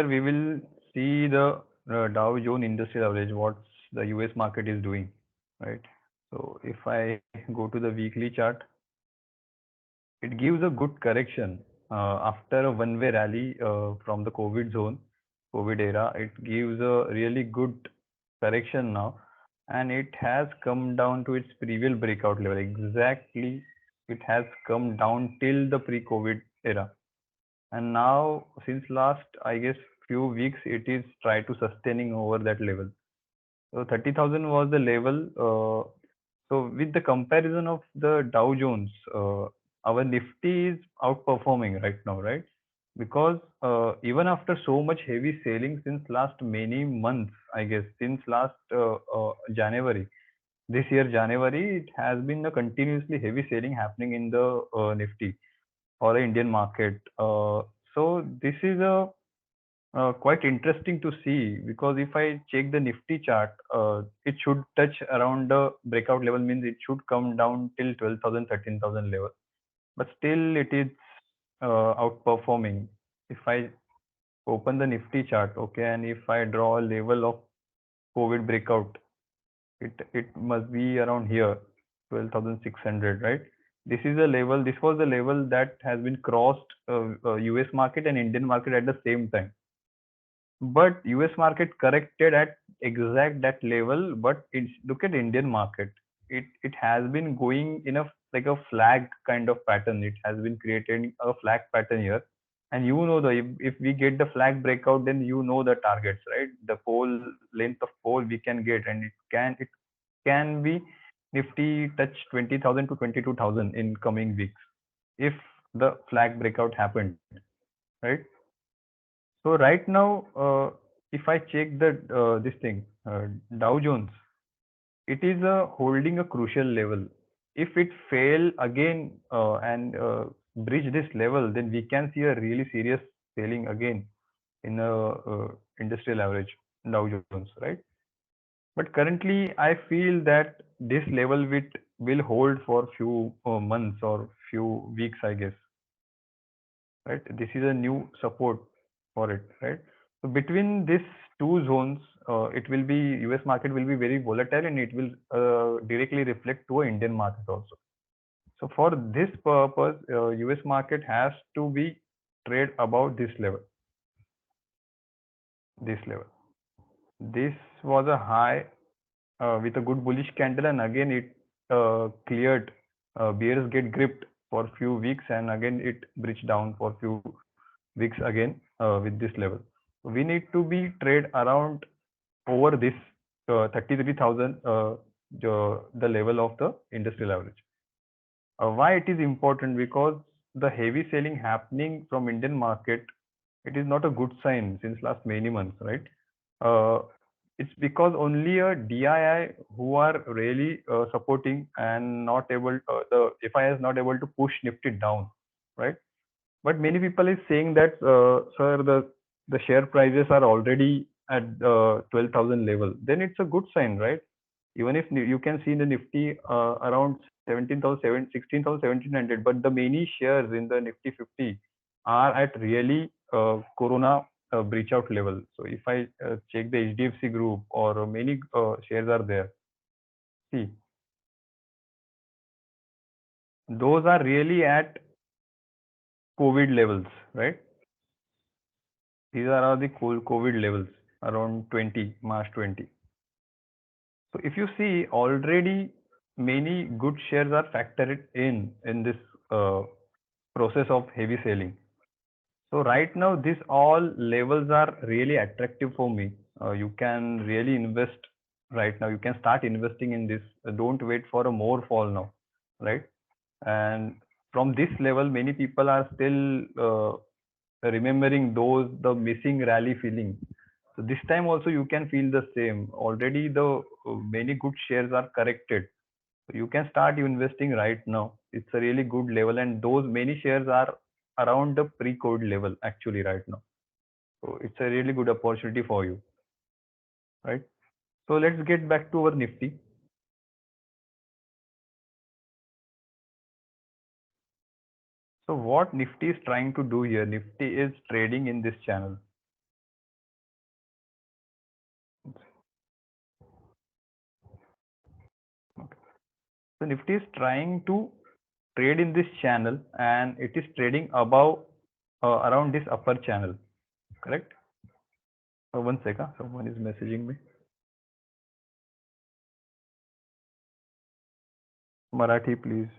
we will see the Dow Jones Industrial Average, what the US market is doing, right? So if I go to the weekly chart, it gives a good correction after a one-way rally from the COVID zone, COVID era. It gives a really good correction now, and it has come down to its previous breakout level. Exactly, it has come down till the pre-COVID era, and now since last, I guess, few weeks, it is try to sustaining over that level. So 30,000 was the level. So with the comparison of the Dow Jones, our Nifty is outperforming right now, right? Because even after so much heavy selling since last many months, I guess since last January, this year January, it has been a continuously heavy selling happening in the Nifty or the Indian market. So this is a quite interesting to see, because if I check the Nifty chart, it should touch around the breakout level, means it should come down till 12,000, 13,000 level. But still it is outperforming. If I open the Nifty chart, okay, and if I draw a level of COVID breakout, it must be around here, 12,600, right? This is a level. This was the level that has been crossed US market and Indian market at the same time, but US market corrected at exact that level. But it's, look at Indian market, it has been going in a like a flag kind of pattern. It has been creating a flag pattern here, and you know the, if we get the flag breakout, then you know the targets, right? The pole length of pole we can get, and it can be Nifty touch 20,000 to 22,000 in coming weeks if the flag breakout happened, right? So right now, if I check the this thing, Dow Jones, it is holding a crucial level. If it fail again and breach this level, then we can see a really serious selling again in a industrial average Dow Jones, right? But currently, I feel that this level will hold for few months or few weeks, I guess, right? This is a new support for it, right? So between these two zones, it will be, US market will be very volatile, and it will directly reflect to a Indian market also. So for this purpose, US market has to be trade above this level. This level. This was a high with a good bullish candle, and again it cleared. Bears get gripped for few weeks, and again it breached down for few weeks again with this level. We need to be trade around over this 33,000, the level of the industrial average. Why it is important? Because the heavy selling happening from Indian market, it is not a good sign since last many months, right? Uh, it's because only a DII who are really supporting and not able, the FI is not able to push Nifty down, right? But many people is saying that, sir, the share prices are already at 12,000 level. Then it's a good sign, right? Even if you can see in the Nifty around 17,000, 16,000, 1,700, but the many shares in the Nifty 50 are at really Corona breach out level. So if I check the HDFC group, or many shares are there, see, those are really at COVID levels, right? These are all the COVID levels around 20, March 20. So if you see, already many good shares are factored in this uh, process of heavy selling. So right now, these all levels are really attractive for me. You can really invest right now. You can start investing in this. Don't wait for a more fall now, right? And from this level, many people are still remembering those the missing rally feeling. So this time also you can feel the same. Already the many good shares are corrected. So you can start investing right now. It's a really good level, and those many shares are around the pre-COVID level actually right now. So it's a really good opportunity for you, right? So let's get back to our Nifty. So what Nifty is trying to do here? Nifty is trading in this channel. So Nifty is trying to trade in this channel and it is trading above around this upper channel, correct? One second, someone is messaging me. Marathi, please.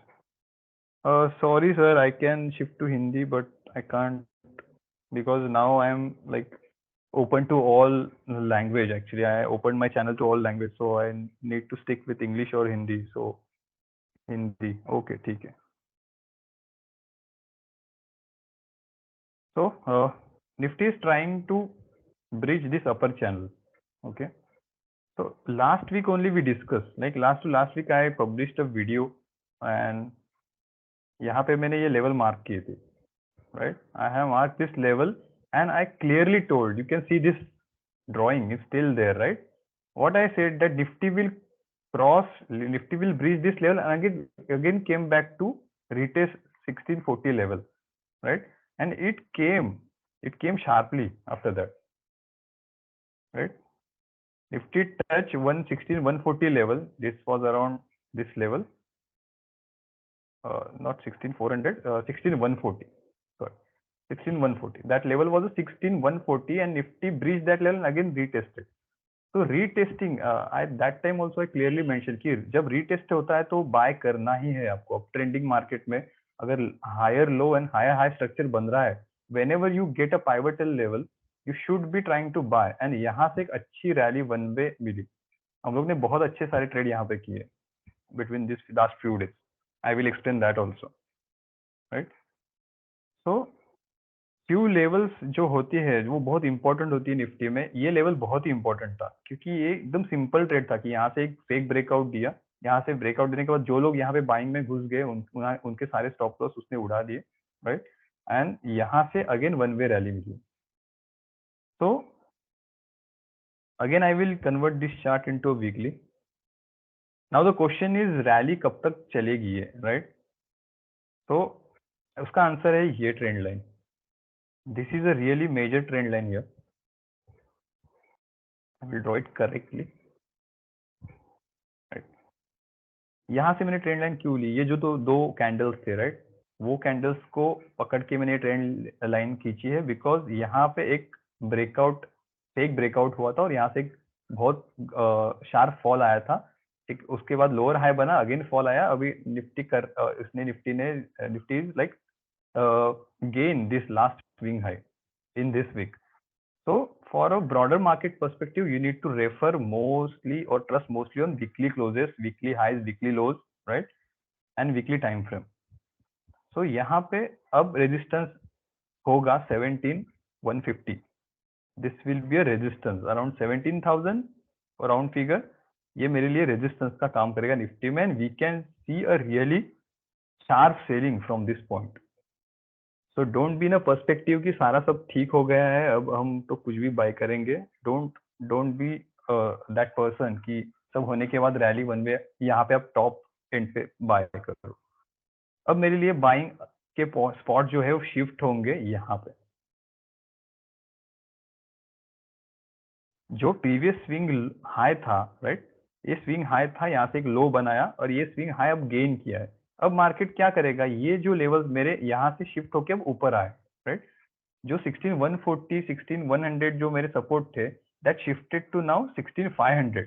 Sorry, sir, I can shift to Hindi, but I can't because now I am like open to all language. Actually, I opened my channel to all language, so I need to stick with English or Hindi. So Hindi, okay, ठीक है. So Nifty is trying to bridge this upper channel. Okay. So last week only we discussed, like last to last week I published a video and यहाँ पे मैंने ये level mark किए थे, right? I have marked this level and I clearly told, you can see this drawing is still there, right? What I said that Nifty will breach this level and again came back to retest 1640 level, right? And it came sharply after that, right? Nifty touch 140 level. This was around this level, not 16400, 16140. Sorry, 16140. That level was a 16140, and Nifty breached that level and again retested. So retesting, at that time also I clearly mentioned कि जब retest होता है तो buy करना ही है आपको. अब trending market में अगर higher low and higher high structure बन रहा है, whenever you get a pivotal level, you should be trying to buy. And यहाँ से एक अच्छी rally one way मिली. हम लोग ने बहुत अच्छे सारे trade यहाँ पे किए between this last few days. I will explain that also, right? So few levels जो होती है वो बहुत इंपॉर्टेंट होती है निफ्टी में. ये लेवल बहुत ही इंपॉर्टेंट था क्योंकि ये एकदम सिंपल ट्रेड था कि यहाँ से एक फेक ब्रेकआउट दिया, यहाँ से ब्रेकआउट देने के बाद जो लोग यहाँ पे बाइंग में घुस गए उनके सारे स्टॉप लॉस उसने उड़ा दिए, राइट? एंड यहाँ से अगेन वन वे रैली मिली. तो again I will convert this chart into weekly. Now the question is rally कब तक चलेगी ये, राइट? तो उसका आंसर है ये trend line. This is a really major trend line here. I will draw it correctly. Right. यहाँ से मैंने ट्रेंड लाइन क्यों ली? ये जो तो दो कैंडल्स थे, राइट? वो कैंडल्स को पकड़ के मैंने ट्रेंड लाइन खींची है बिकॉज यहाँ पे एक ब्रेकआउट, फेक ब्रेकआउट हुआ था और यहाँ से एक बहुत शार्प फॉल आया था. एक उसके बाद लोअर हाई बना, अगेन फॉल आया. अभी Nifty is like gain this last swing high in this week. So for a broader market perspective, you need to refer mostly or trust mostly on weekly closes, weekly highs, weekly lows, right? And weekly time frame. So यहाँ पे अब resistance होगा 17,150. This will be a resistance around 17,000 around figure. ये मेरे लिए resistance का काम करेगा निफ्टी में, and we can see a really sharp selling from this point. So don't be in a perspective कि सारा सब ठीक हो गया है, अब हम तो कुछ भी बाय करेंगे. don't be that person कि सब होने के बाद रैली वन वे यहाँ पे आप टॉप एंड पे बाय करो. अब मेरे लिए बाइंग के स्पॉट जो है वो शिफ्ट होंगे यहाँ पे. जो प्रीवियस स्विंग हाई था, राइट? ये स्विंग हाई था, यहाँ से एक लो बनाया और ये स्विंग हाई अब गेन किया है. अब मार्केट क्या करेगा? ये जो लेवल्स मेरे यहाँ से शिफ्ट होके अब ऊपर आए, राइट? जो 16,140, 16,100 जो मेरे सपोर्ट थे, that shifted to now 16,500.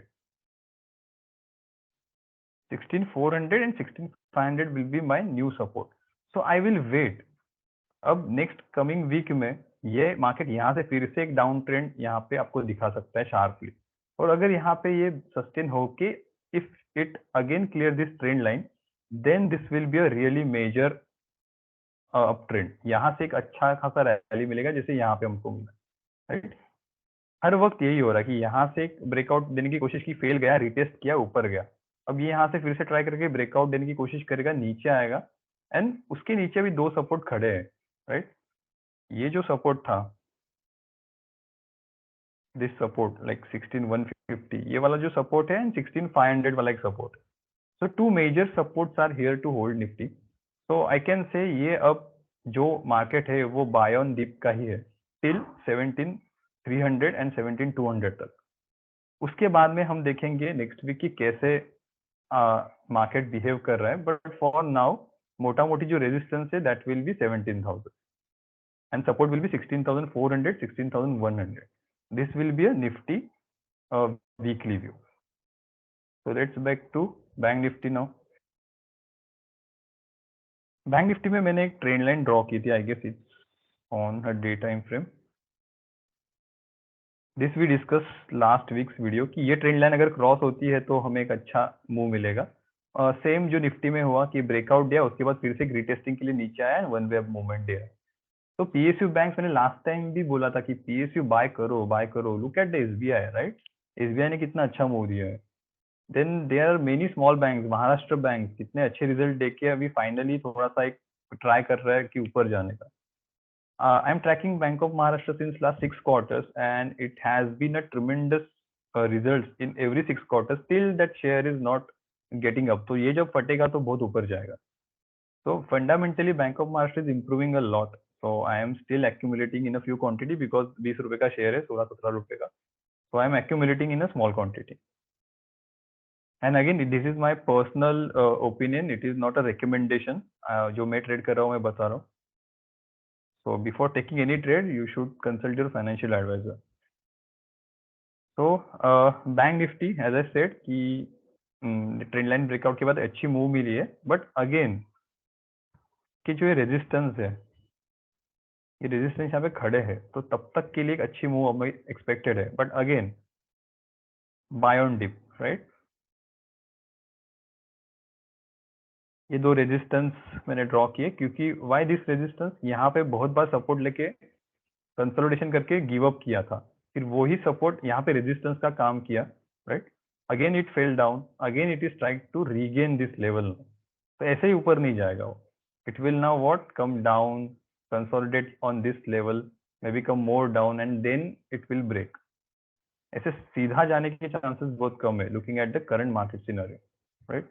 16,400 and 16,500 will be my new support. So I will wait. अब नेक्स्ट कमिंग वीक में ये मार्केट यहाँ से फिर से एक डाउन ट्रेंड यहाँ पे आपको दिखा सकता है शार्पली. और अगर यहाँ पे ये सस्टेन हो के if it again clear this trend line, then this will be a really major up trend. यहाँ से एक अच्छा खासा रैली मिलेगा जैसे यहाँ पे हमको मिला, राइट? हर वक्त यही हो रहा है कि यहाँ से एक ब्रेकआउट देने की कोशिश की, फेल गया, रिटेस्ट किया, ऊपर गया. अब ये यहाँ से फिर से ट्राई करके ब्रेकआउट देने की कोशिश करेगा, नीचे आएगा एंड उसके नीचे भी दो सपोर्ट खड़े हैं, राइट? ये जो सपोर्ट था, दिस सपोर्ट लाइक 16,150, ये वाला जो सपोर्ट है एंड 16,500 वाला एक support. So two major supports are here to hold Nifty. So I can say ये अब जो मार्केट है वो बाय ऑन डिप का ही है टिल 17,300 एंड 17,200 तक. उसके बाद में हम देखेंगे नेक्स्ट वीक की कैसे मार्केट बिहेव कर रहा है, बट फॉर नाउ मोटा मोटी जो रेजिस्टेंस है that will be 17,000 and support will be 16,400, 16,100. This will be a nifty weekly view. So let's back to bank Nifty now. Bank Nifty में मैंने एक ट्रेंड लाइन ड्रॉ की थी, I guess it's on a day time frame. This we discuss last week's video कि ये trend line अगर cross होती है तो हमें एक अच्छा मूव मिलेगा. सेम जो निफ्टी में हुआ कि ब्रेकआउट दिया, उसके बाद फिर से रीटेस्टिंग के लिए नीचे आया, वन वे अप मूवमेंट दिया. तो पीएसयू बैंक मैंने लास्ट टाइम भी बोला था कि पीएसयू बाय करो बाय करो. Look at the SBI, right? SBI ने कितना अच्छा मूव दिया है. Then there are many small bank, Maharashtra bank कितने अच्छे रिजल्ट देके अभी फाइनली थोड़ा सा एक ट्राई कर रहा है कि ऊपर जाने का. I am tracking bank of Maharashtra since last 6 quarters and it has been a tremendous result in every 6 quarters. Still that share is not getting up. तो ये जब फटेगा तो बहुत ऊपर जाएगा. So fundamentally, Bank of Maharashtra is improving a lot. So I am still accumulating in a few quantity because 20 रुपए का share है, 16-17 रुपए का. So I am accumulating in a small quantity. And again, this is my personal opinion. It is not a recommendation. जो मैं trade कर रहा हूँ मैं बता रहा हूँ. So before taking any trade, you should consult your financial advisor. So Bank Nifty, as I said, कि ट्रेंड लाइन ब्रेकआउट के बाद अच्छी मूव मिली है, बट अगेन कि जो ये रेजिस्टेंस है, ये रेजिस्टेंस यहाँ पे खड़े हैं, तो तब तक के लिए एक अच्छी मूव हमें एक्सपेक्टेड है. But again buy on dip, right? ये दो रेजिस्टेंस मैंने ड्रॉ किए क्योंकि वाई दिस रेजिस्टेंस, यहाँ पे बहुत बार सपोर्ट लेके कंसोलिडेशन करके गिव अप किया था, फिर वही सपोर्ट यहाँ पे रेजिस्टेंस का काम किया, right? Again it fell down, again it is trying to regain this level. तो ऐसे ही ऊपर नहीं जाएगा वो. It will now what come down, consolidate on this level, maybe come more down and then it will break. ऐसे सीधा जाने के चांसेस बहुत कम है looking at the current market scenario, right?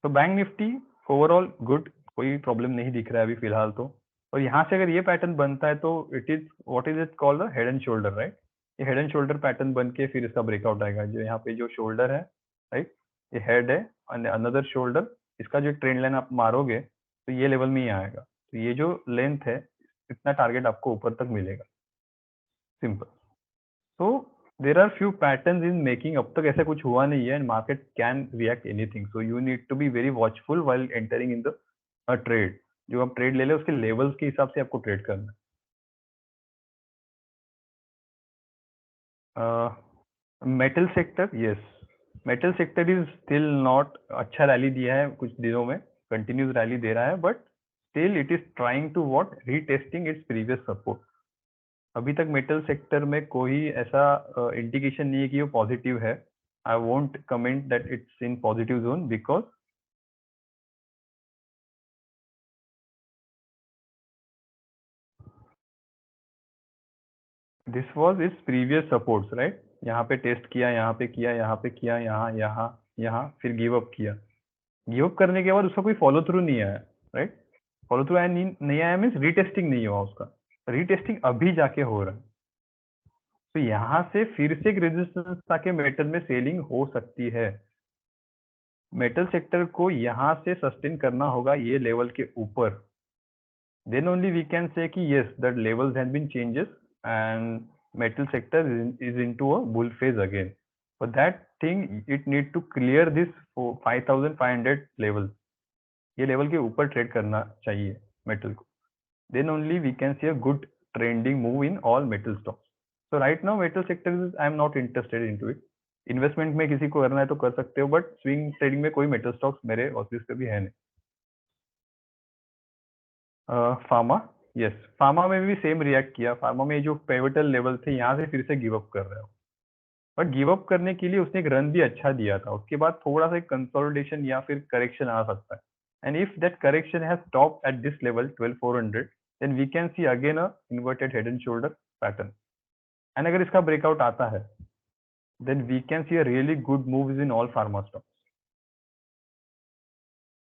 तो बैंक निफ्टी ओवरऑल गुड, कोई problem नहीं दिख रहा है अभी फिलहाल तो. और यहाँ से अगर ये पैटर्न बनता है तो it is what is it called, head and shoulder, right? ये हेड एंड शोल्डर पैटर्न बन के फिर इसका ब्रेकआउट आएगा. जो यहाँ पे जो शोल्डर है, राइट, ये हेड है एंड अनदर शोल्डर. इसका जो ट्रेंड लाइन आप मारोगे तो ये लेवल में ही आएगा. तो ये जो लेंथ है, इतना टारगेट आपको ऊपर तक मिलेगा, सिंपल. तो there are few patterns in making. अब तक ऐसा कुछ हुआ नहीं है and market can react anything. So you need to be very watchful while entering in the trade. जो आप ट्रेड ले ले उसके लेवल्स के हिसाब से आपको ट्रेड करना है. Metal sector, yes, metal sector is still not अच्छा रैली दिया है कुछ दिनों में, कंटिन्यूस रैली दे रहा है, but still it is trying to what retesting its previous support. अभी तक मेटल सेक्टर में कोई ऐसा इंडिकेशन नहीं है कि वो पॉजिटिव है. I won't comment that it's in positive zone because this was its previous supports, right? यहाँ पे टेस्ट किया, यहाँ पे किया, यहाँ पे किया, यहाँ यहाँ यहाँ, फिर गिव अप किया. गिव अप करने के बाद उसका कोई फॉलो थ्रू नहीं आया, राइट? फॉलो थ्रू आया नहीं आया मीन्स रीटेस्टिंग नहीं हुआ उसका. रीटेस्टिंग अभी जाके हो रहा है. तो यहाँ से फिर से एक रेजिस्टेंस ताकि मेटल में सेलिंग हो सकती है. मेटल सेक्टर को यहाँ से सस्टेन करना होगा ये लेवल के ऊपर. then only we can say कि yes, that levels have been changes and metal sector is into a bull phase again. For that thing it need to clear this 5500 level. ये level के ऊपर trade करना चाहिए metal को. then only we can see a good trending move in all metal stocks. So right now metal sector is I am not interested into it. Investment में किसी को करना है तो कर सकते हो, बट स्विंग ट्रेडिंग में कोई मेटल स्टॉक्स मेरे ऑफिस पे भी है नहीं. फार्मा, यस, फार्मा में भी सेम रिएक्ट किया. फार्मा में जो पिवटल लेवल थे यहाँ से फिर से गिव अप कर रहे हो, बट गिव अप करने के लिए उसने एक रन भी अच्छा दिया था. उसके बाद थोड़ा सा कंसोलिडेशन या फिर करेक्शन आ सकता है. And if that correction has stop at this level 12400, then we can see again a inverted head and shoulder pattern. And अगर इसका ब्रेकआउट आता है then we can see a really good moves in all pharma stocks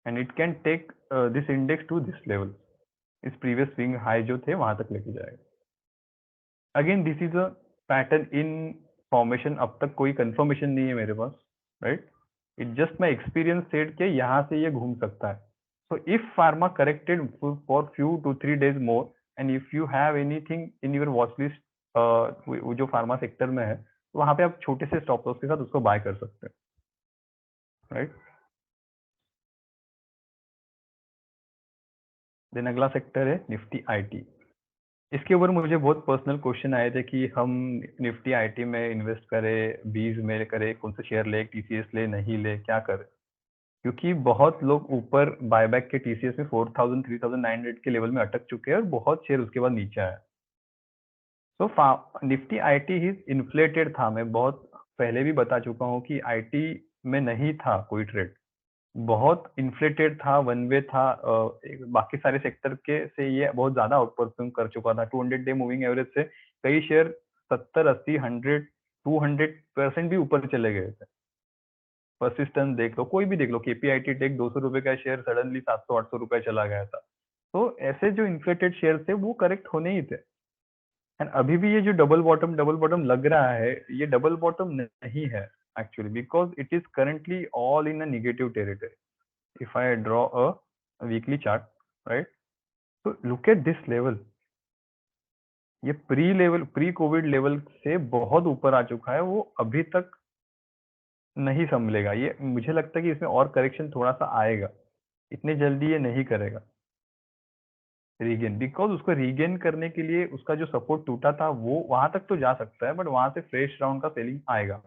and it can take this index to this level. इस previous swing high जो थे वहां तक लेके जाएगा. Again this is a pattern in formation. अब तक कोई कंफर्मेशन नहीं है मेरे पास, right? It just my experience said के यहाँ से ये घूम सकता है. So if pharma corrected for few to 3 days more, and if you have anything in your watch list, जो फार्मा सेक्टर में है, तो वहां पे आप छोटे से स्टॉप लॉस के साथ उसको बाय कर सकते हैं, राइट. देन अगला सेक्टर है निफ्टी आईटी. इसके ऊपर मुझे बहुत पर्सनल क्वेश्चन आए थे कि हम निफ्टी आईटी में इन्वेस्ट करें, बीज में करें, कौन से शेयर ले, टीसीएस ले, नहीं ले, क्या करें. क्योंकि बहुत लोग ऊपर बायबैक के टीसीएस में 4000 3900 के लेवल में अटक चुके हैं और बहुत शेयर उसके बाद नीचे आया. तो निफ्टी आईटी ही इन्फ्लेटेड था. मैं बहुत पहले भी बता चुका हूँ कि आईटी में नहीं था कोई ट्रेड, बहुत इन्फ्लेटेड था, वन वे था. बाकी सारे सेक्टर के से ये बहुत ज्यादा आउट परफॉर्म कर चुका था. 200 डे मूविंग एवरेज से कई शेयर 70 80 100 200% भी ऊपर चले गए थे. परसिस्टेंस देख लो, कोई भी देख लो, केपीआईटी टेक 200 रुपए का शेयर सडनली 700 800 रुपए चला गया था. तो ऐसे जो इन्फ्लेटेड शेयर थे वो करेक्ट होने ही थे. एंड अभी भी ये जो डबल बॉटम लग रहा है, ये डबल बॉटम नहीं है actually, because it is currently all in a negative territory. If I draw a weekly chart, right, तो लुक एट दिस लेवल. ये प्री कोविड लेवल से बहुत ऊपर आ चुका है. वो अभी तक नहीं संभलेगा. ये मुझे लगता है कि इसमें और करेक्शन थोड़ा सा आएगा, इतनी जल्दी ये नहीं करेगा रीगेन, बिकॉज उसको रीगेन करने के लिए उसका जो सपोर्ट टूटा था वो वहां तक तो जा सकता है, बट वहां से फ्रेश राउंड का सेलिंग आएगा.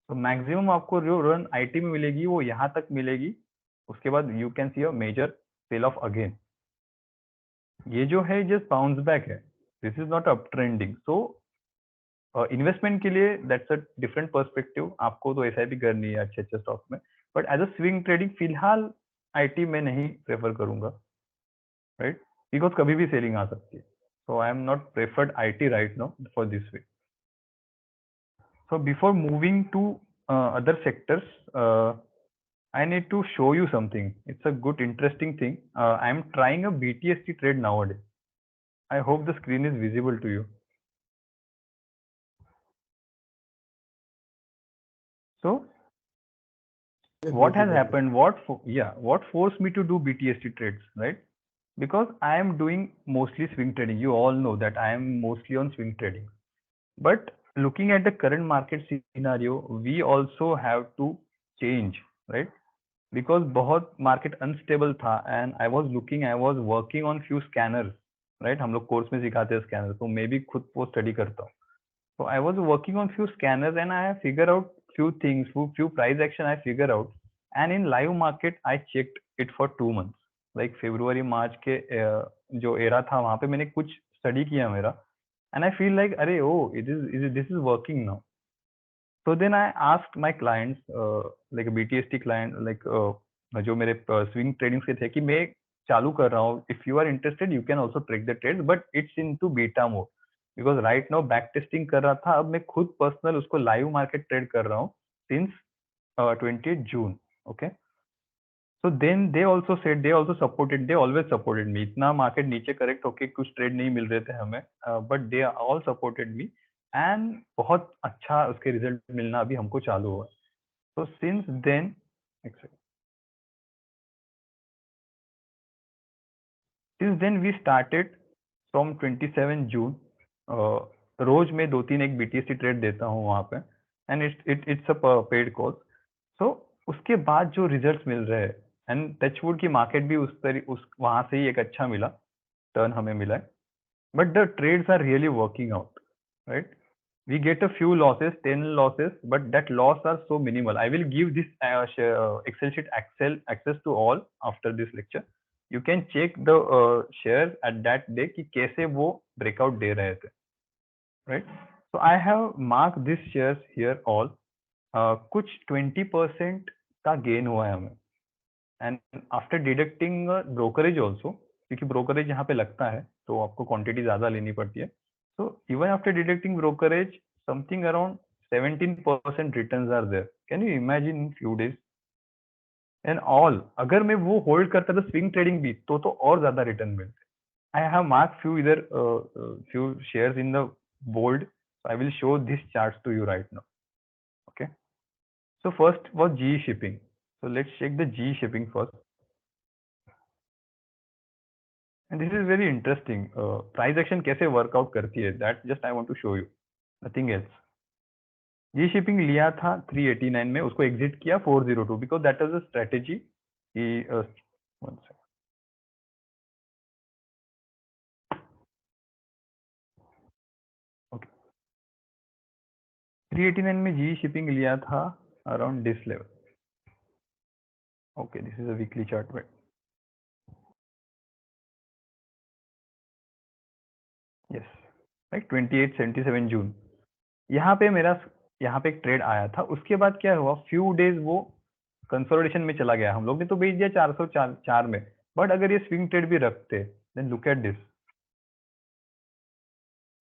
तो मैक्सिमम आपको जो रन आईटी में मिलेगी वो यहाँ तक मिलेगी. उसके बाद you can see a major sell off again. ये जो है जस्ट बाउंस बैक है, this is not up trending. So investment के लिए दैट्स अ डिफरेंट पर्सपेक्टिव. आपको तो एसआईपी करनी है अच्छे अच्छे स्टॉक में, but as a swing trading फिलहाल आईटी में नहीं प्रेफर करूंगा, राइट, बिकॉज कभी भी सेलिंग आ सकती है. So I am not preferred it right now for this way. So before moving to other sectors, I need to show you something. It's a good, interesting thing. I'm trying a BTST trade nowadays. I hope the screen is visible to you. So what has happened? What forced me to do BTST trades, right? Because I am doing mostly swing trading. You all know that I am mostly on swing trading. But looking at the current market scenario, we also have to change, right? Because बहुत market unstable था, and I was working on few scanners, right? हम लोग course में सिखाते हैं scanner, तो मैं भी खुद वो स्टडी करता हूँ. So I was working on few scanners and I have figured out few things, few price action I figured out, and in live market I checked it for 2 months, like February March के जो era था वहां पे मैंने कुछ study किया मेरा, and I feel like अरे this is working now. So then I asked my clients, like a BTST client, like जो मेरे स्विंग ट्रेडिंग्स के थे, कि मैं चालू कर रहा हूँ, if you are interested you can also track the trade, but it's into beta mode, because right now back testing कर रहा था. अब मैं खुद पर्सनल उसको लाइव मार्केट ट्रेड कर रहा हूँ since 20 June. Okay, so then they also supported, they always supported me. इतना मार्केट नीचे करेक्ट होके कुछ ट्रेड नहीं मिल रहे थे हमें, but they all supported me, and बहुत अच्छा उसके रिजल्ट मिलना अभी हमको चालू हुआ. So since then we started from 27 जून. रोज मैं 2-3 एक बीटीएसटी ट्रेड देता हूँ वहां पे, and it's a paid course. So उसके बाद जो रिजल्ट्स मिल रहे हैं, एंड टचवुड की मार्केट भी उस वहां से ही एक अच्छा मिला, टर्न हमें मिला है, but the trades are really working out, right? We get a few losses, 10 losses, but that loss are so minimal. I will give this Excel sheet access to all after this lecture. You can check the shares at that day कि कैसे वो breakout दे रहे थे, right? So I have marked these shares here all. कुछ 20% का gain हुआ है हमें, and after deducting brokerage also, क्योंकि ब्रोकरेज यहाँ पे लगता है तो आपको क्वांटिटी ज्यादा लेनी पड़ती है. So even after deducting brokerage, something around 17% returns are there. Can you imagine in few days? And all अगर मैं वो होल्ड करता था स्विंग ट्रेडिंग भी, तो और ज्यादा रिटर्न मिलते. आई हैव मार्क फ्यू इधर few shares in the bold. I will show this chart to you right now. Okay, So first was GE shipping. So let's check the GE shipping first. And this is very interesting. Price action कैसे workout करती है? That just I want to show you. Nothing else. GE shipping लिया था 389 में, उसको exit किया 402 because that was a strategy. कि one second. Okay. 389 में GE shipping लिया था around this level. Okay, this is a weekly chart, right? Yes, like 2877 जून. यहाँ पे एक ट्रेड आया था, उसके बाद क्या हुआ, फ्यू डेज वो कंसोलिडेशन में चला गया. हम लोग ने तो बेच दिया 404 में, बट अगर ये स्विंग ट्रेड भी रखते, then look at this,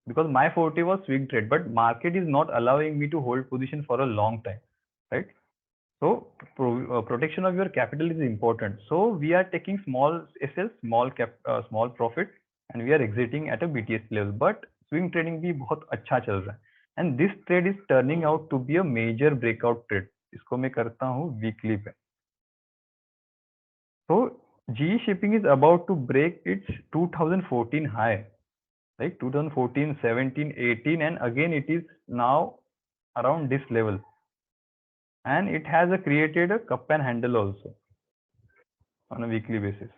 because my forte was swing trade, but market is not allowing me to hold position for a long time, right? So protection of your capital is important. So we are taking small SL, small profit, and we are exiting at a BTS level. But swing trading भी बहुत अच्छा चल रहा है, and this trade is turning out to be a major breakout trade. इसको मैं करता हूँ weekly पे. So GE Shipping is about to break its 2014 high, like 2014, 17, 18, and again it is now around this level, and it has created a cup and handle also on a weekly basis.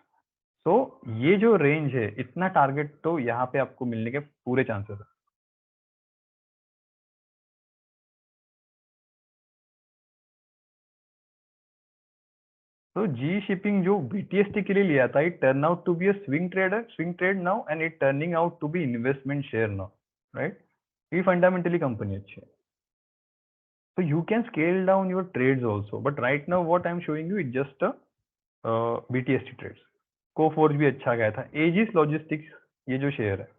So ये जो range है, इतना target तो यहाँ पे आपको मिलने के पूरे चांसेस है. तो GE शिपिंग जो BTST के लिए लिया था, it turned out to be a swing trade now, and it turning out to be investment share now, right? ये fundamentally company अच्छी है. So you can scale down your trades also, but right now what I'm showing you is just a BTST trades. Coforge भी अच्छा गया था. Aegis Logistics ये जो share है,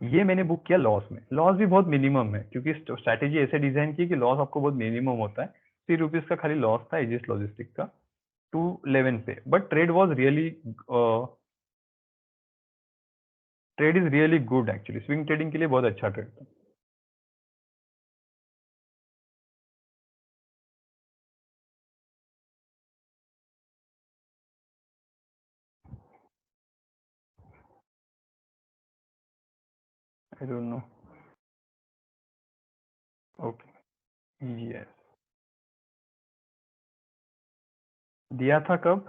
ये मैंने बुक किया लॉस में. लॉस भी बहुत मिनिमम है, क्योंकि स्ट्रैटेजी ऐसे डिजाइन की कि लॉस आपको बहुत मिनिमम होता है. ₹3 का खाली लॉस था एजिस लॉजिस्टिक का 211 पे, but trade is really good actually. Swing trading के लिए बहुत अच्छा ट्रेड था. I don't know. Okay, yes. दिया था कब?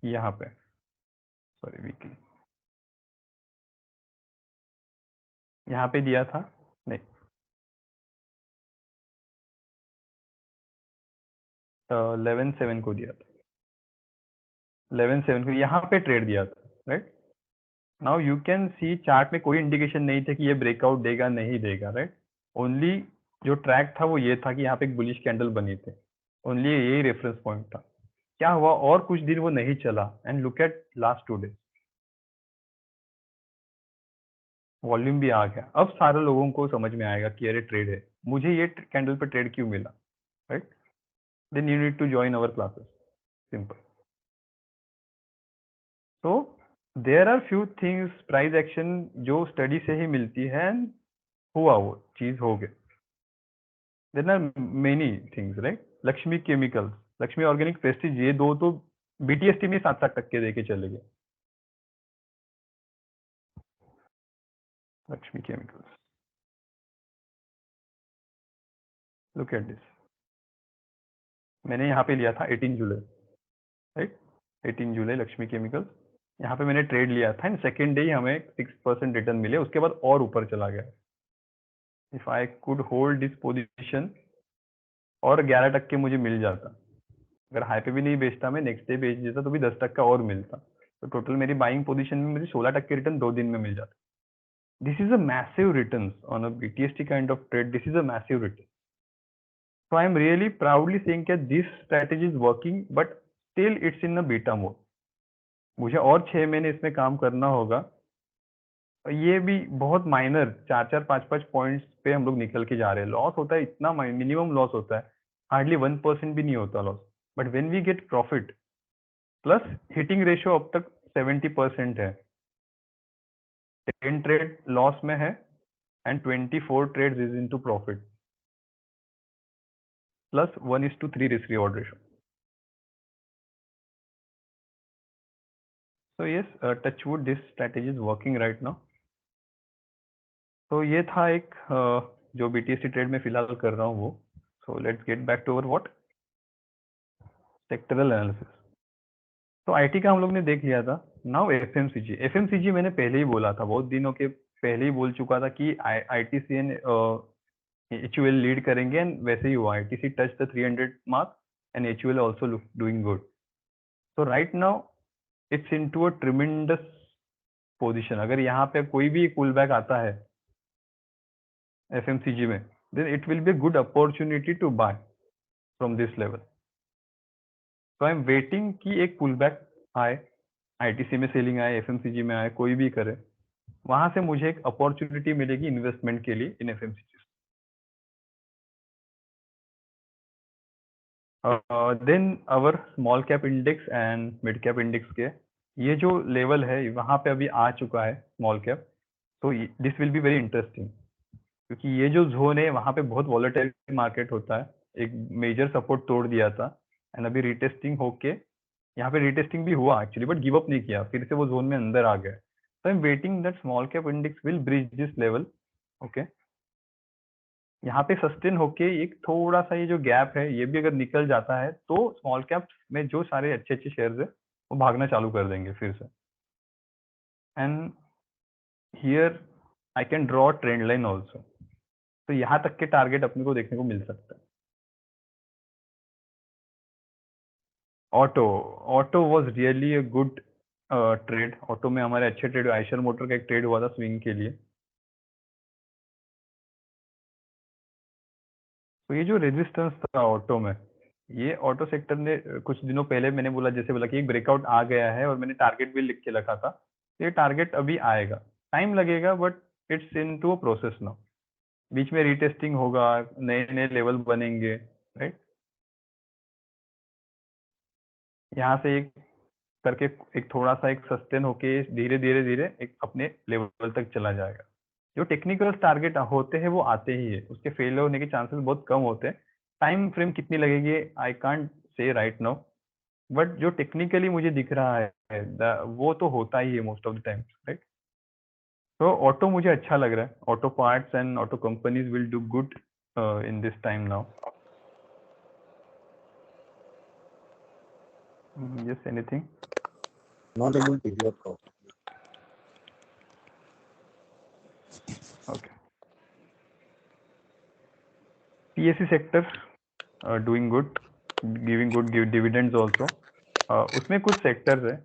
यहाँ पे, सॉरी, वीकली यहाँ पे दिया था. नहीं, 11/7 को दिया था. 11/7 को यहाँ पे ट्रेड दिया था, right? Now you can C chart में कोई इंडिकेशन नहीं था कि ये ब्रेकआउट देगा नहीं देगा, राइट? ओनली जो ट्रैक था वो ये था कि यहाँ पे एक बुलिश कैंडल बनी थी. ओनली यही रेफरेंस पॉइंट था. क्या हुआ, और कुछ दिन वो नहीं चला, and look at last 2 days, volume भी आ गया. अब सारे लोगों को समझ में आएगा कि अरे ट्रेड है, मुझे ये कैंडल पे ट्रेड क्यों मिला, right? Then you need to join our classes. Simple. तो there are few things, price action जो स्टडी से ही मिलती है, हुआ वो चीज हो गया. There are many things, right? Laxmi Chemicals, Laxmi Organic, Prestige, ये दो तो BTST में 7-7% देके चले गए. Laxmi Chemicals, look at this. मैंने यहाँ पे लिया था 18 जुलाई, राइट? 18 जुलाई लक्ष्मी केमिकल्स, यहाँ पे मैंने ट्रेड लिया था, एंड सेकेंड डे ही हमें 6% रिटर्न मिले. उसके बाद और ऊपर चला गया. If I could hold this position और 11% मुझे मिल जाता, अगर हाई पे भी नहीं बेचता, मैं नेक्स्ट डे बेच देता तो भी 10% और मिलता. तो टोटल मेरी बाइंग पोजीशन में मुझे 16% रिटर्न 2 दिन में मिल जाता. This is a massive return on a BTST kind of trade. This is a massive return. So I am really proudly saying that this strategy is working, but still it's in a beta mode. मुझे और 6 महीने इसमें काम करना होगा. ये भी बहुत माइनर 4-4, 5-5 पॉइंट्स पे हम लोग निकल के जा रहे हैं. लॉस होता है इतना, मिनिमम लॉस होता है, हार्डली 1% भी नहीं होता loss. But when we get profit, plus hitting ratio अब तक 70% है, 10 ट्रेड लॉस में है and 24 trades is into profit, plus 1:3 risk reward ratio. So yes, touch wood, this strategy is working right now. तो ये था एक जो BTC ट्रेड में फिलहाल कर रहा हूँ वो. So let's get back to our what sectoral analysis. तो आईटी का हम लोग ने देख लिया था. नाउ एफएमसीजी मैंने पहले ही बोला था, बहुत दिनों के पहले ही बोल चुका था कि आईटीसी एंड एचयूएल लीड करेंगे एंड वैसे ही हुआ. ITC touch the 300 mark and HUL also doing good. तो right now it's into a tremendous position. अगर यहाँ पे कोई भी पुल बैक आता है एफएमसीजी में, then it will be a good opportunity to buy from this level. So I am waiting कि एक पुल बैक आए, आईटीसी में सेलिंग आए, एफएमसीजी में आए, कोई भी करे, वहां से मुझे एक अपॉर्चुनिटी मिलेगी इन्वेस्टमेंट के लिए in FMCG. Then our small cap index and mid cap index के ये जो लेवल है वहां पे अभी आ चुका है स्मॉल कैप. तो this will be very interesting, क्योंकि ये जो जोन है वहां पे बहुत वॉलेटाइल मार्केट होता है. एक मेजर सपोर्ट तोड़ दिया था एंड अभी रिटेस्टिंग होके, यहाँ पे रिटेस्टिंग भी हुआ एक्चुअली बट गिव अप नहीं किया, फिर से वो जोन में अंदर आ गए. तो I am waiting that small cap index will bridge this level. Okay, यहाँ पे सस्टेन होके एक थोड़ा सा ये जो गैप है ये भी अगर निकल जाता है तो स्मॉल कैप में जो सारे अच्छे अच्छे शेयर्स है वो भागना चालू कर देंगे फिर से. And here I can draw trend line also. तो यहाँ तक के टारगेट अपने को देखने को मिल सकता है. Auto was really a good trade. Auto में हमारे अच्छे ट्रेड, आयशर मोटर का एक ट्रेड हुआ था स्विंग के लिए. तो ये जो रेजिस्टेंस था ऑटो में, ये ऑटो सेक्टर ने कुछ दिनों पहले मैंने बोला, जैसे बोला कि एक ब्रेकआउट आ गया है और मैंने टारगेट भी लिख के रखा था. ये टारगेट अभी आएगा, टाइम लगेगा but it's into a process now. बीच में रीटेस्टिंग होगा, नए नए लेवल बनेंगे, राइट. यहाँ से एक करके एक थोड़ा सा एक सस्टेन होके धीरे धीरे धीरे एक अपने लेवल तक चला जाएगा. जो टेक्निकल टारगेट होते हैं वो आते ही है, उसके फेल होने के चांसेस बहुत कम होते हैं. टाइम फ्रेम कितनी लगेगी I can't say right now, but जो टेक्निकली मुझे दिख रहा है वो तो होता ही है most of the time, right. तो ऑटो मुझे अच्छा लग रहा है. Auto parts and auto companies will do good in this time now. Yes, anything? Not able to hear properly. Okay. PSC sector doing good, giving good dividends also. उसमें कुछ sectors है.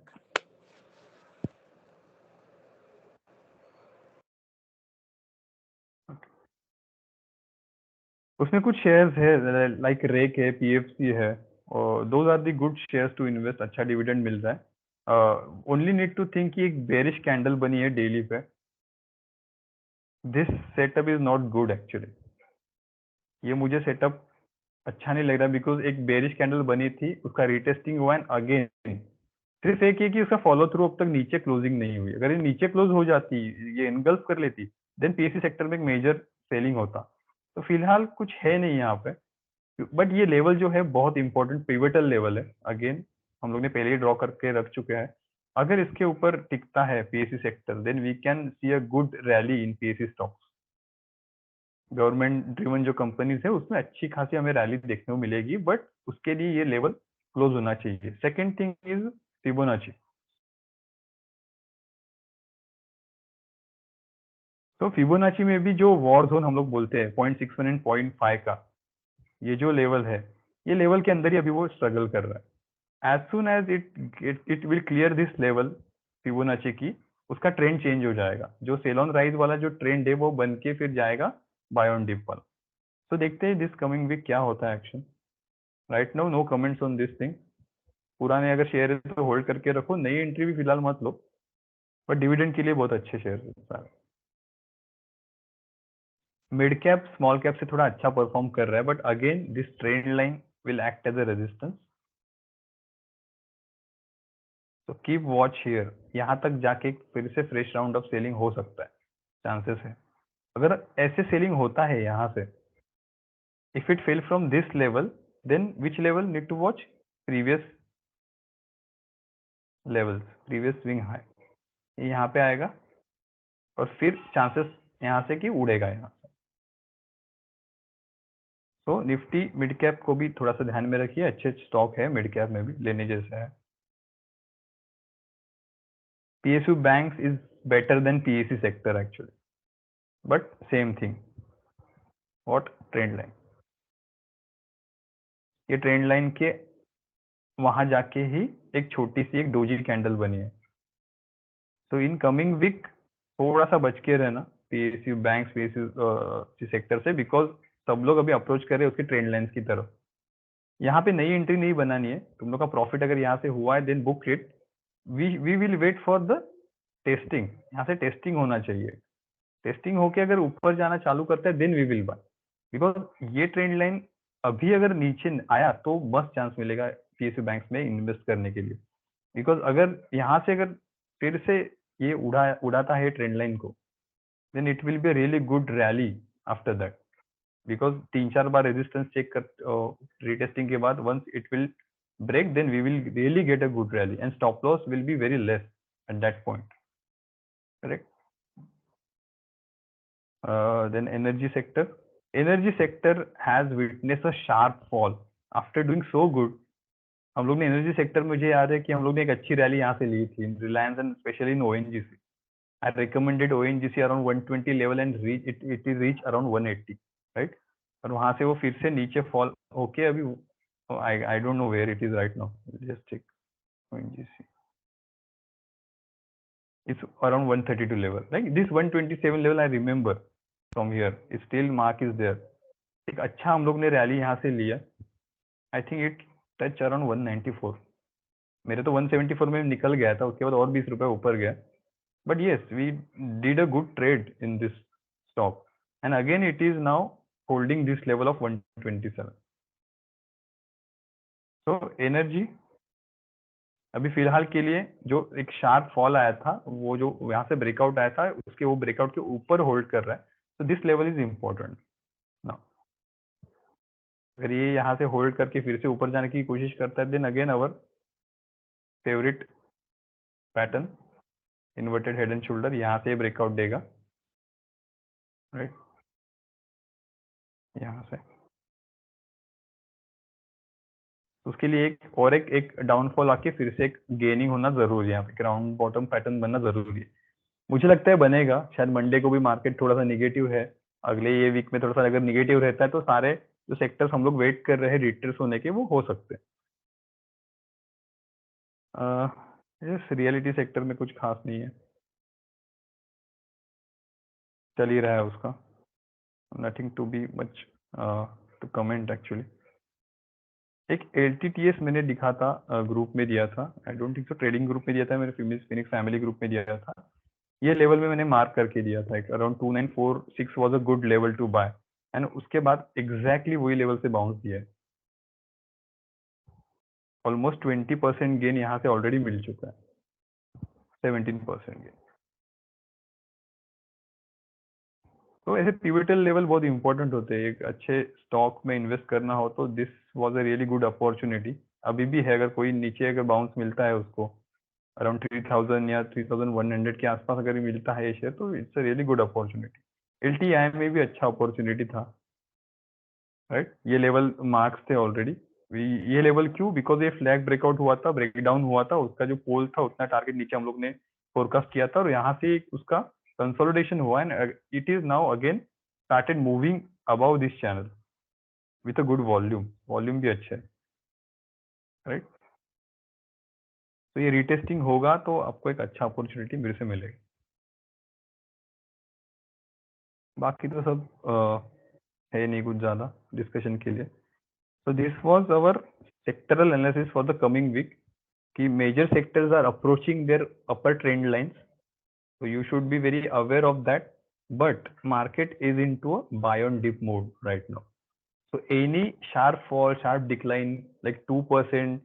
उसमें कुछ शेयर्स है लाइक रेक है, PFC है, और those are the good shares to invest. अच्छा डिविडेंड मिल रहा है. ओनली नीड टू थिंक कि एक बेरिश कैंडल बनी है डेली पे. This setup is not good actually. ये मुझे सेटअप अच्छा नहीं लग रहा बिकॉज एक बेरिश कैंडल बनी थी, उसका रिटेस्टिंग हुआ एंड अगेन सिर्फ एक ही कि उसका फॉलो थ्रू अब तक नीचे क्लोजिंग नहीं हुई. अगर ये नीचे क्लोज हो जाती, ये इनगल्फ कर लेती, देन पीएससी सेक्टर में एक मेजर सेलिंग होता. तो फिलहाल कुछ है नहीं यहाँ पे, बट ये लेवल जो है बहुत इंपॉर्टेंट पिवटल लेवल है. अगेन हम लोग ने पहले ही ड्रॉ करके रख चुके हैं. अगर इसके ऊपर टिकता है PSC sector, then we can see a good rally in PSC stocks. Government driven जो कंपनीज है उसमें अच्छी खासी हमें रैली देखने को मिलेगी, बट उसके लिए ये लेवल क्लोज होना चाहिए. Second thing is Fibonacci. तो फिबोनाची में भी जो वॉर जोन हम लोग बोलते हैं 0.61 एंड 0.5 का, ये जो लेवल है, ये लेवल के अंदर ही अभी वो स्ट्रगल कर रहा है. As soon as it will clear this level Fibonacci की, उसका ट्रेंड चेंज हो जाएगा. जो सेल ऑन राइज वाला जो ट्रेंड है वो बन के फिर जाएगा बाय ऑन डिप वाला. तो देखते हैं दिस कमिंग वीक क्या होता है action. Right now no comments on this thing. पुराने अगर शेयर है तो होल्ड करके रखो, नई एंट्री भी फिलहाल मत लो, बट डिविडेंड के लिए बहुत अच्छे शेयर है. मिड कैप स्मॉल कैप से थोड़ा अच्छा परफॉर्म कर रहा है, but again this trend line will act as a resistance. तो कीप वॉच हियर, यहाँ तक जाके फिर से फ्रेश राउंड ऑफ सेलिंग हो सकता है, चांसेस है। अगर ऐसे सेलिंग होता है यहाँ से, if it fell from this level, then which level need to watch? Previous levels, previous swing high यहाँ पे आएगा, और फिर चांसेस यहाँ से कि उड़ेगा यहाँ से। तो निफ्टी मिड कैप को भी थोड़ा सा ध्यान में रखिए, अच्छे स्टॉक है मिड कैप में भी, लेने जैसा है। PSU banks is better than PSC sector actually, but same thing. What? Trend line, ये ट्रेंड लाइन के वहां जाके ही एक छोटी सी एक डोजी कैंडल बनी है। तो इन कमिंग वीक थोड़ा सा बच के रहना PSU बैंक्स, PSU सेक्टर से, बिकॉज सब लोग अभी अप्रोच कर रहे हैं उसकी ट्रेंड लाइन्स की तरफ। यहाँ पे नई एंट्री नहीं बनानी है, तुम लोग का प्रॉफिट अगर यहाँ से हुआ है then book it, we will wait for the testing, यहाँ से टेस्टिंग होना चाहिए। टेस्टिंग होके अगर ऊपर जाना चालू करता है then we will buy, because ये ट्रेंड लाइन अभी अगर नीचे आया तो बस चांस मिलेगा PSU बैंक्स में इन्वेस्ट करने के लिए। बिकॉज अगर यहाँ से अगर फिर से ये उड़ाता है ट्रेंड लाइन को, then it will be really good rally after that, because 3-4 बार रेजिस्टेंस चेक कर रीटेस्टिंग के बाद once it will break, then we will really get a good rally and stop loss will be very less at that point, correct? Then energy sector has witnessed a sharp fall after doing so good. हम लोग ने energy sector में, मुझे याद है कि हम लोग ने एक अच्छी रैली यहाँ से ली थी, Reliance and specially in ONGC. I recommended ONGC around 120 level and it is reach around 180, right? और वहां से वो फिर से नीचे फॉल होके अभी I don't know where it is right now. Just check ONGC. It's around 132 level. Like this 127 level I remember from here. Still mark is there. एक अच्छा हम लोग ने रैली यहाँ से लिया. I think it touch around 194. मेरे तो 174 में निकल गया था, उसके बाद और 20 रुपए ऊपर गया. But yes, we did a good trade in this stock, and again it is now holding this level of 127. So energy अभी फिलहाल के लिए जो एक शार्प फॉल आया था, वो जो यहाँ से ब्रेकआउट आया था, उसके वो ब्रेकआउट के ऊपर होल्ड कर रहा है. तो दिस लेवल इज इम्पोर्टेंट ना. अगर ये यहाँ से होल्ड करके फिर से ऊपर जाने की कोशिश करता है, then again our favourite pattern inverted head and shoulder, यहाँ से ब्रेकआउट देगा, राइट? यहाँ से उसके लिए एक डाउनफॉल आके फिर से एक गेनिंग होना जरूरी है, यहाँ पे ग्राउंड बॉटम पैटर्न बनना जरूरी है. मुझे लगता है बनेगा, शायद मंडे को भी मार्केट थोड़ा सा निगेटिव है, अगले ये वीक में थोड़ा सा अगर निगेटिव रहता है तो सारे जो सेक्टर्स हम लोग वेट कर रहे हैं रिट्रेस होने के, वो हो सकते हैं. रियलिटी सेक्टर में कुछ खास नहीं है, चल ही रहा है उसका, nothing to be much to comment actually. एक LTTS मैंने दिखा था, ग्रुप में दिया था, I don't think so trading group में दिया था, मेरे फिनिक्स फैमिली ग्रुप में दिया था. ये लेवल में मैंने मार्क करके दिया था, around 2946 was a good level to buy, and उसके बाद एग्जैक्टली वही लेवल से बाउंस दिया है. ऑलमोस्ट 20% गेन यहाँ से ऑलरेडी मिल चुका है, 17% गेन. तो ऐसे पिवटल लेवल बहुत इंपॉर्टेंट होते हैं, एक अच्छे स्टॉक में इन्वेस्ट करना हो तो this was a really good opportunity. अभी भी है, अगर कोई नीचे अगर बाउंस मिलता है उसको अराउंड 3000 या 3100 के आसपास अगर मिलता है ये शेयर, तो it's a really good opportunity. LTI में भी अच्छा अपॉर्चुनिटी था, राइट? ये लेवल मार्क्स थे ऑलरेडी. ये लेवल क्यों? बिकॉज ये फ्लैग ब्रेकआउट हुआ था, ब्रेकडाउन हुआ था, उसका जो पोल था उतना टारगेट नीचे हम लोग ने फोरकास्ट किया था, और यहाँ से उसका कंसोलिडेशन हुआ, and it is now again started moving above this channel with a good volume भी अच्छा है, राइट? तो ये रीटेस्टिंग होगा तो आपको एक अच्छा अपॉर्चुनिटी मेरे से मिलेगा. बाकी तो सब है नहीं कुछ ज्यादा डिस्कशन के लिए. So this was our sectoral analysis for the coming week. कि major sectors are approaching their upper trend lines, so you should be very aware of that. But market is into a buy on dip mode right now. So any sharp fall, sharp decline like 2%,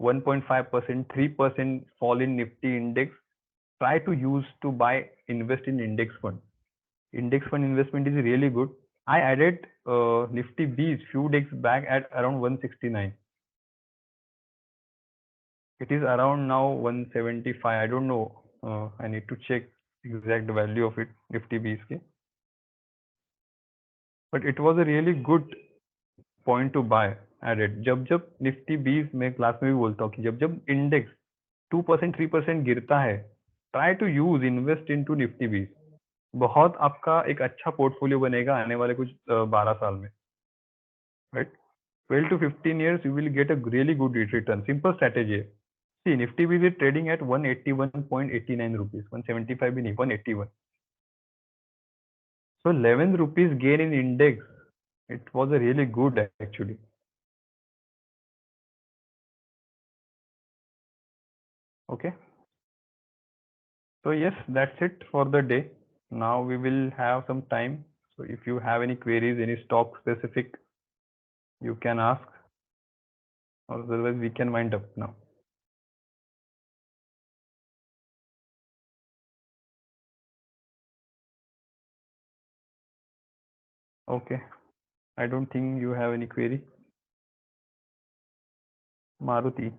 1.5%, 3% fall in Nifty index, try to use to buy, invest in index fund. Index fund investment is really good. I added Nifty B's few days back at around 169. It is around now 175. I don't know. I need to check exact value of it, Nifty B's के. But it was a really good point to buy added. जब Nifty B's मैं class में भी बोलता हूँ कि जब index 2% 3% गिरता है, try to use invest into Nifty B's. बहुत आपका एक अच्छा पोर्टफोलियो बनेगा आने वाले कुछ 12 साल में, right? 12 to 15 years you will get a really good return. Simple strategy है. See, Nifty B's is trading at 181.89 rupees, 175 भी नहीं, 181. So 11 rupees gain in index, it was a really good actually. Okay. So yes, that's it for the day. Now we will have some time. So if you have any queries, any stock specific, you can ask. Otherwise, we can wind up now. Okay. I don't think you have any query. Maruti.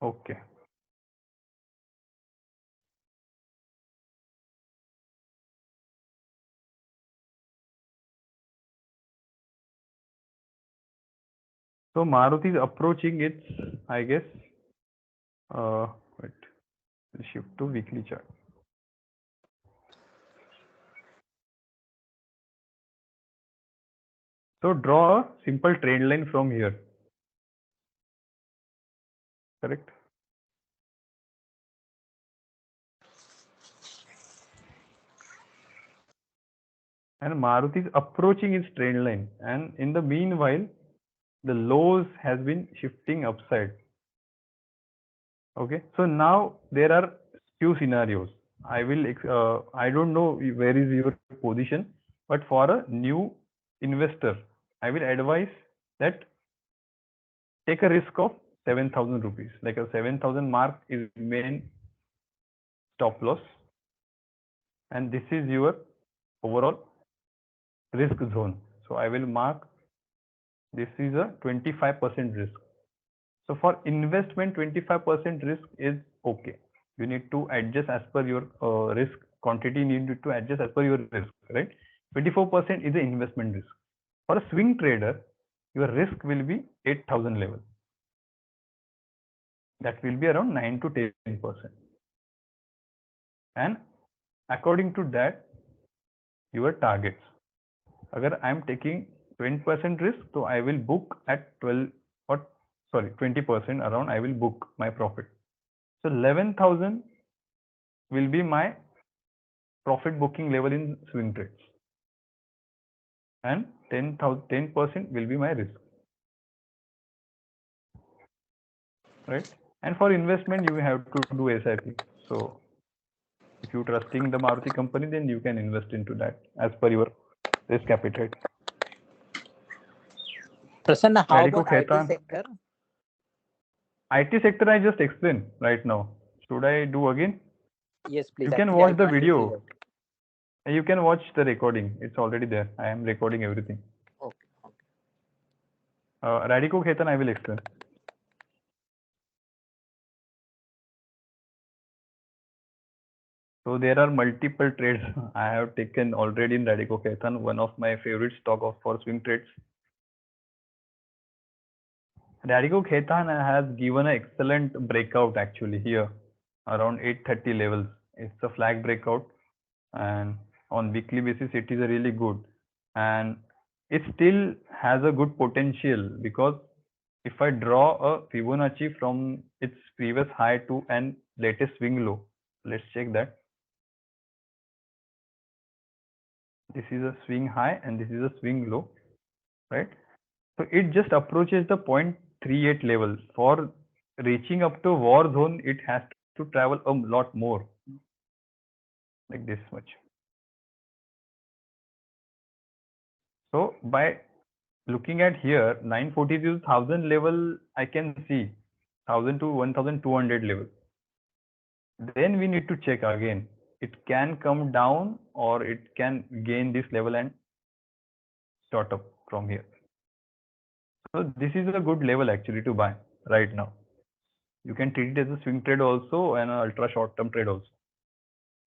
Okay. So Maruti is approaching its, I guess, wait, we'll shift to weekly chart. So draw a simple trend line from here. Correct? And Maruti is approaching its trend line, and in the meanwhile, the lows has been shifting upside. Okay, so now there are few scenarios. I don't know where is your position, but for a new investor, I will advise that take a risk of 7,000 rupees. Like a 7,000 mark is main stop loss, and this is your overall risk zone. So I will mark this is a 25% risk. So for investment, 25% risk is okay. You need to adjust as per your risk quantity. You need to adjust as per your risk, right? 24% is the investment risk. For a swing trader, your risk will be 8,000 level. That will be around 9 to 10%. And according to that, your targets. Agar I am taking 20% risk, so I will book at 20% around. I will book my profit. So 11,000 will be my profit booking level in swing trades, and 10% will be my risk, right? And for investment, you have to do SIP. So if you trusting the Maruti company, then you can invest into that as per your risk appetite. Prasanna, how Radico about IT Khaitan. sector? IT sector I just explained right now. Should I do again? Yes, please. You can Actually, watch I the can't video. figure. You can watch the recording. It's already there. I am recording everything. Okay. Radico Khaitan, I will explain. So there are multiple trades I have taken already in Radico Khaitan, one of my favorite stock for swing trades. Radico Khaitan has given an excellent breakout actually here around 830 levels. It's a flag breakout, and on weekly basis it is a really good, and it still has a good potential, because if I draw a Fibonacci from its previous high to an latest swing low, let's check that. This is a swing high and this is a swing low, right? So it just approaches the 0.38 level. For reaching up to war zone, it has to travel a lot more, like this much. So by looking at here, 940 to 1000 level, I can see 1000 to 1200 level. Then we need to check again. It can come down or it can gain this level and shot up from here. So this is a good level actually to buy right now. You can treat it as a swing trade also and an ultra short term trade also.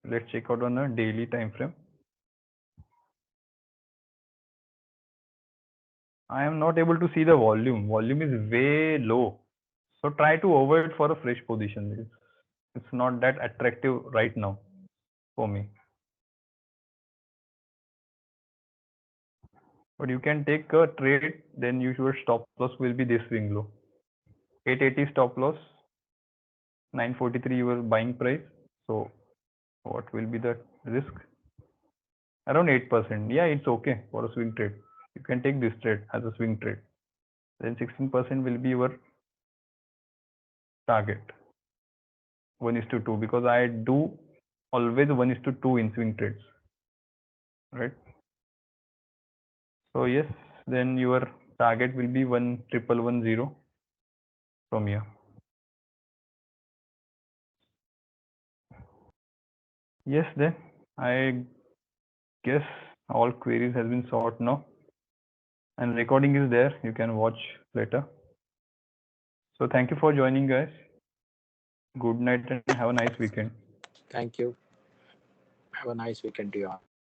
Let's check out on a daily time frame. I am not able to see the volume. Volume is way low. So try to avoid for a fresh position. It's not that attractive right now for me. But you can take a trade, then your stop loss will be this swing low. 880 stop loss, 943 your buying price. So what will be the risk? Around 8%. Yeah, it's okay for a swing trade. You can take this trade as a swing trade. Then 16% will be your target. 1:2 because I do always 1:2 in swing trades, right? So yes, then your target will be 1,110 from here. Yes, then I guess all queries has been sorted now, and recording is there. You can watch later. So thank you for joining, guys. Good night and have a nice weekend. Thank you. Have a nice weekend to you all.